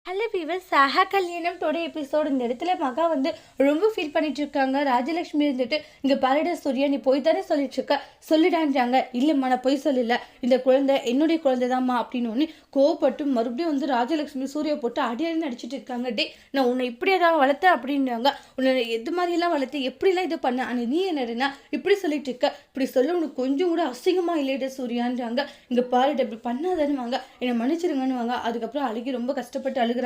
Hello viewer சஹா கல்யாணம் டோட episode இந்த இடத்துல மகா வந்து ரொம்ப ஃபீல் பண்ணிட்டு இருக்காங்க. ராஜலட்சுமி இருந்துட்டு இங்கே பாருடா சூர்யா, நீ போய் தானே சொல்லிட்டு இருக்க, சொல்லிடான்றாங்க. இல்லைம்மா நான் போய் சொல்லல, இந்த குழந்தை என்னுடைய குழந்தை தான்மா அப்படின்னு ஒன்று கோவப்பட்டு மறுபடியும் வந்து ராஜலட்சுமி சூர்யா போட்டு அடியாடி நடிச்சிட்டு இருக்காங்க. டே நான் உன்னை இப்படியே தான் வளர்த்தேன் அப்படின்றாங்க. உன்னை எது மாதிரியெல்லாம் வளர்த்து எப்படிலாம் இது பண்ண, ஆனால் நீ என்னடனா இப்படி சொல்லிட்டு இருக்க, இப்படி சொல்ல உனக்கு கொஞ்சம் கூட அசிங்கமா இல்லைடா சூர்யான்றாங்க. இங்கே பாருடா இப்படி பண்ணாதானு வாங்க, என்னை மன்னிச்சிருங்கன்னு வாங்க. அதுக்கப்புறம் அழுகி ரொம்ப கஷ்டப்பட்டு அழுகுறாங்க.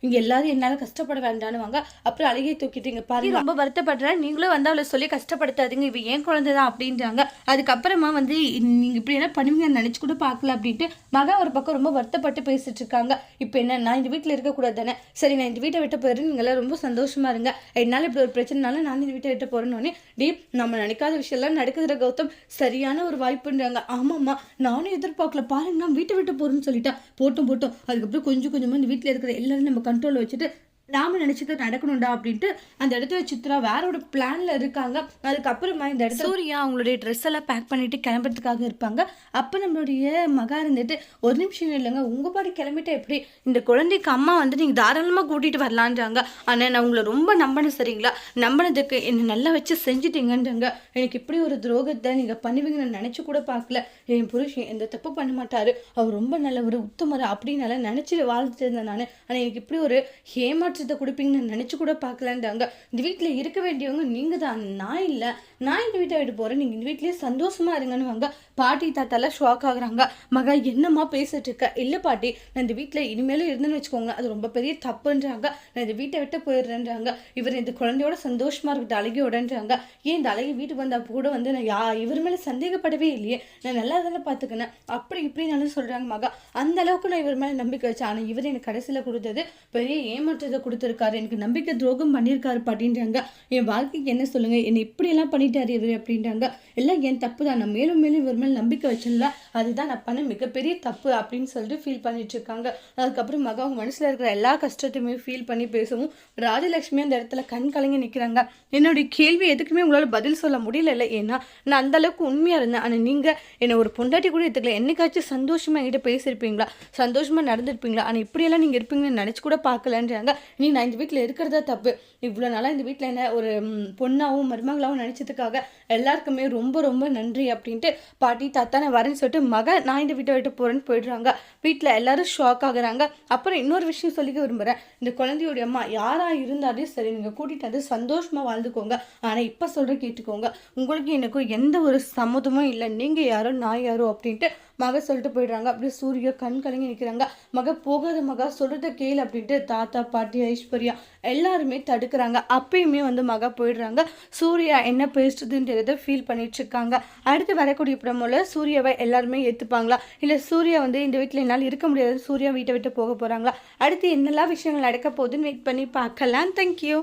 இங்க எல்லாரும் என்னால கஷ்டப்பட வேண்டான்னு வாங்க. அப்புறம் அழுகை தூக்கிட்டீங்க பாருங்க, ரொம்ப வருத்தப்படுறேன், நீங்களும் வந்து அவளை சொல்லி கஷ்டப்படுத்தாதீங்க, இவ ஏன் குழந்தைதான் அப்படின்றாங்க. அதுக்கப்புறமா வந்து நீங்க இப்படி என்ன பண்ணுவீங்க நினைச்சு கூட பார்க்கல அப்படின்ட்டு மகா ஒரு பக்கம் ரொம்ப வருத்தப்பட்டு பேசிட்டு இருக்காங்க. இப்போ என்ன, நான் இந்த வீட்டில் இருக்கக்கூடாது தானே, சரி நான் இந்த வீட்டை விட்டு போயிடுறேன், நீங்க எல்லாம் ரொம்ப சந்தோஷமா இருங்க, என்னால் இப்படி ஒரு பிரச்சனைனால நான் இந்த வீட்டை விட்டு போறேன்னு டீ நம்ம நினைக்காத விஷயம்லாம் நடக்குதுற கௌதம், சரியான ஒரு வாய்ப்புன்றாங்க. ஆமாம்மா நானும் எதிர்பார்க்கல, பாருங்க நான் வீட்டை விட்டு போறேன்னு சொல்லிட்டா, போட்டும் அதுக்கப்புறம் கொஞ்சம் கொஞ்சமா இந்த வீட்டில் இருக்கிற எல்லாரும் நம்ம கண்ட்ரோலில் வச்சுட்டு நாம நினைச்சது நடக்கணும்டா அப்படின்ட்டு அந்த இடத்துல சித்ரா வேற ஒரு பிளான்ல இருக்காங்க. அதுக்கப்புறமா இந்த இடத்துல சூர்யா அவங்களுடைய ட்ரெஸ் எல்லாம் பேக் பண்ணிட்டு கிளம்புறதுக்காக இருப்பாங்க. அப்ப நம்மளுடைய மகா இருந்துட்டு, ஒரு நிமிஷம் இல்லைங்க, உங்க பாடி கிளம்பிட்டு எப்படி, இந்த குழந்தைக்கு அம்மா வந்து நீங்க தாராளமா கூட்டிட்டு வரலான்றாங்க. ஆனா நான் உங்களை ரொம்ப நம்பினேன் சரிங்களா, நம்பினதுக்கு என்ன நல்லா வச்சு செஞ்சுட்டீங்கன்றாங்க. எனக்கு இப்படி ஒரு துரோகத்தை நீங்க பண்ணுவீங்க நான் நினைச்சு கூட பார்க்கல. என் புருஷன் எந்த தப்பு பண்ண மாட்டாரு, அவர் ரொம்ப நல்லவர் உத்தமர் அப்படின்னு நினைச்சு வாழ்ந்துட்டு இருந்தேன் நான். ஆனா எனக்கு இப்படி ஒரு ஏமாற்ற கொடுப்பீங்கன்னு நினைச்சு கூட பார்க்கலான்றாங்க. இந்த வீட்டுல இருக்க வேண்டியவங்க நீங்க தான், நான் இல்ல, நான் இந்த வீட்டை விட்டு போறேன், நீங்க இந்த வீட்லயே சந்தோஷமா இருங்கன்னு வாங்க. பாட்டி தாத்தால ஷாக் ஆகுறாங்க. மகா என்னம்மா பேசிட்டு இருக்க, இல்ல பாட்டி நான் இந்த வீட்டுல இனிமேலும் இருந்துன்னு வச்சுக்கோங்க, அது ரொம்ப பெரிய தப்புன்றாங்க, நான் இந்த வீட்டை விட்டு போயிடுறேன்றாங்க. இவர் இந்த குழந்தையோட சந்தோஷமா இருக்குது அழகியோடன்றாங்க. ஏன் இந்த அழகி வீட்டுக்கு வந்தா கூட வந்து நான் இவர் மேல சந்தேகப்படவே இல்லையே, நான் நல்லா தானே பாத்துக்கினேன் அப்படி இப்படின்னு சொல்றாங்க மகா. அந்த அளவுக்கு நான் இவர் மேல நம்பிக்கை வச்சேன், ஆனா இவர் எனக்கு கடைசியில கொடுத்தது பெரிய ஏமாற்றத்தை கொடுத்துருக்காரு, எனக்கு நம்பிக்கை துரோகம் பண்ணியிருக்காரு அப்படின்றாங்க. என் வாழ்க்கைக்கு என்ன சொல்லுங்க, என்னை இப்படி எல்லாம் பண்ணிட்டாரு இவர் அப்படின்றாங்க. எல்லாம் என் தப்பு தான், நான் மேலும் மேலும் இவர் மேல் நம்பிக்கை வச்சல, அதுதான் நான் பண்ண மிகப்பெரிய தப்பு அப்படின்னு சொல்லிட்டு ஃபீல் பண்ணிட்டு இருக்காங்க. அதுக்கப்புறம் மகா அவங்க மனசுல இருக்கிற எல்லா கஷ்டத்தையுமே ஃபீல் பண்ணி பேசவும் ராஜலட்சுமி அந்த இடத்துல கண் கலங்கி நிற்கிறாங்க. என்னுடைய கேள்வி எதுக்குமே உங்களால பதில் சொல்ல முடியல, ஏன்னா நான் அந்த அளவுக்கு உண்மையா இருந்தேன், ஆனா நீங்க என்னை ஒரு பொண்டாட்டி கூட எடுத்துக்கல, என்னைக்காச்சும் சந்தோஷமா என்கிட்ட பேசியிருப்பீங்களா, சந்தோஷமா நடந்திருப்பீங்களா, ஆனா இப்படியெல்லாம் நீங்க இருப்பீங்கன்னு நினைச்சு கூட பார்க்கலன்றாங்க. நீ நான் இந்த வீட்டில் இருக்கிறதா தப்பு, இவ்வளோ நாளாக இந்த வீட்டில் என்ன ஒரு பொண்ணாகவும் மருமகளாகவும் நினச்சதுக்காக எல்லாருக்குமே ரொம்ப ரொம்ப நன்றி அப்படின்ட்டு பாட்டி தாத்தா நான் வரேன்னு சொல்லிட்டு மகன் நான் இந்த வீட்டை விட்டு போகிறேன்னு போயிடுறாங்க. வீட்டில் எல்லாரும் ஷாக் ஆகுறாங்க. அப்புறம் இன்னொரு விஷயம் சொல்லிக்க விரும்புகிறேன், இந்த குழந்தையோடைய அம்மா யாராக இருந்தாலே சரி நீங்கள் கூட்டிகிட்டு வந்து சந்தோஷமாக வாழ்ந்துக்கோங்க, ஆனால் இப்போ சொல்கிற கேட்டுக்கோங்க, உங்களுக்கு எனக்கும் எந்த ஒரு சம்மதமும் இல்லை, நீங்கள் யாரோ நான் யாரோ அப்படின்ட்டு மக சொல்லிட்டு போயிடுறாங்க. அப்படியே சூரிய கண் கலங்கி நிற்கிறாங்க. மக போகாத மகா சொல்கிறத கேள் அப்படின்ட்டு தாத்தா பாட்டி ஐஸ்வர்யா எல்லாருமே தடுக்கிறாங்க. அப்பயுமே வந்து மகா போயிடுறாங்க. சூர்யா என்ன பேசுறதுன்றதை ஃபீல் பண்ணிட்டு இருக்காங்க. அடுத்து வரக்கூடிய பிரமோல சூர்யாவை எல்லாருமே ஏற்றுப்பாங்களா, இல்லை சூர்யா வந்து இந்த வீட்டில் என்னால் இருக்க முடியாது, சூர்யா வீட்டை விட்டு போக போகிறாங்களா, அடுத்து என்னெல்லாம் விஷயங்கள் நடக்க போகுதுன்னு வெயிட் பண்ணி பார்க்கலாம். தேங்க்யூ.